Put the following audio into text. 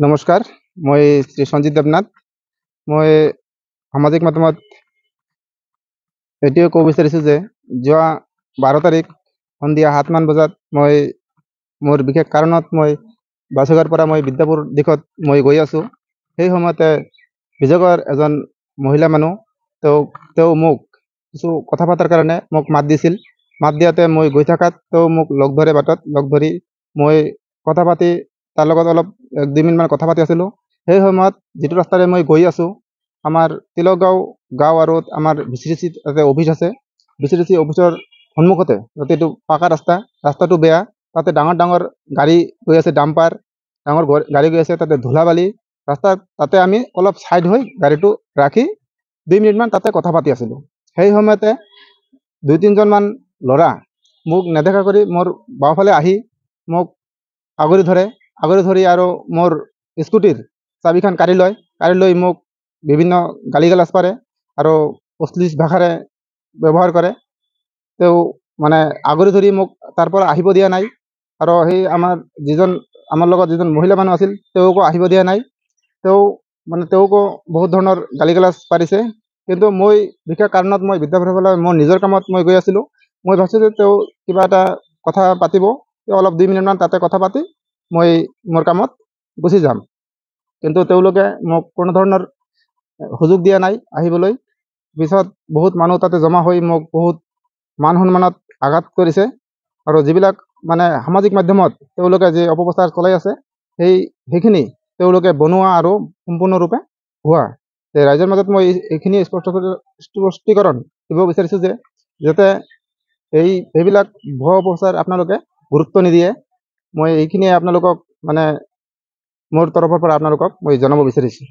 নমস্কাৰ, মই শ্ৰী সঞ্জিত দেৱনাথ। মই সামাজিক মাধ্যমত এইটোৱে ক'ব বিচাৰিছোঁ যে যোৱা 12 তাৰিখ সন্ধিয়া 7মান বজাত মই মোৰ বিশেষ কাৰণত মই বাছগাঁৱৰ পৰা মই বিদ্যাপুৰ দিশত মই গৈ আছোঁ। সেই সময়তে বিজয়গড়ৰ এজন মহিলা মানুহ তেওঁ মোক কিছু কথা পতাৰ কাৰণে মোক মাত দিছিল। মাত দিয়াতে মই গৈ থাকাত তেওঁ মোক লগ ধৰে, বাটত লগ ধৰি মই কথা পাতি তাৰ লগত অলপ 1-2 মিনিটমান কথা পাতি আছিলোঁ। সেই সময়ত যিটো ৰাস্তাৰে মই গৈ আছোঁ, আমাৰ তিলকগাঁও গাঁও আৰু আমাৰ VCDC তাতে অফিচ আছে। VCDC অফিচৰ সন্মুখতে যাতে এইটো পাকা ৰাস্তাটো বেয়া, তাতে ডাঙৰ ডাঙৰ গাড়ী গৈ আছে, ডাম্পাৰ ডাঙৰ গাড়ী গৈ আছে, তাতে ধূলা-বালি ৰাস্তাত। তাতে আমি অলপ ছাইড হৈ গাড়ীটো ৰাখি 2 মিনিটমান তাতে কথা পাতি আছিলোঁ। সেই সময়তে 2-3জনমান ল'ৰা মোক নেদেখা কৰি মোৰ বাওঁফালে আহি মোক আগুৰি ধৰি আৰু মোৰ স্কুটিৰ চাবিখন কাঢ়ি লৈ মোক বিভিন্ন গালি-গালাজ পাৰে আৰু অশ্লীল ভাষাৰে ব্যৱহাৰ কৰে। তেওঁ মানে আগুৰি ধৰি মোক তাৰ পৰা আহিব দিয়া নাই আৰু সেই আমাৰ লগত যিজন মহিলা মানুহ আছিল তেওঁকো আহিব দিয়া নাই। তেওঁকো বহুত ধৰণৰ গালি-গালাজ পাৰিছে। কিন্তু মই বিশেষ কাৰণত মই বিদ্যাপুৰৰ ফালে মোৰ নিজৰ কামত মই গৈ আছিলোঁ। মই ভাবিছোঁ যে তেওঁ কিবা এটা কথা পাতিব, তেওঁ অলপ 2 মিনিটমান তাতে কথা পাতি মই মোৰ কামত গুচি যাম। কিন্তু তেওঁলোকে মোক কোনো ধৰণৰ সুযোগ দিয়া নাই আহিবলৈ। পিছত বহুত মানুহ তাতে জমা হৈ মোক বহুত মান সন্মানত আঘাত কৰিছে আৰু যিবিলাক মানে সামাজিক মাধ্যমত তেওঁলোকে যি অপপ্ৰচাৰ চলাই আছে সেইখিনি তেওঁলোকে বনোৱা আৰু সম্পূৰ্ণৰূপে ভুৱা। ৰাইজৰ মাজত মই এইখিনি স্পষ্টীকৰণ দিব বিচাৰিছোঁ যে যাতে এইবিলাক ভুৱা অপপ্ৰচাৰ আপোনালোকে গুৰুত্ব নিদিয়ে। মই এইখিনিয়ে আপোনালোকক মানে মোৰ তৰফৰ পৰা আপোনালোকক মই জনাব বিচাৰিছোঁ।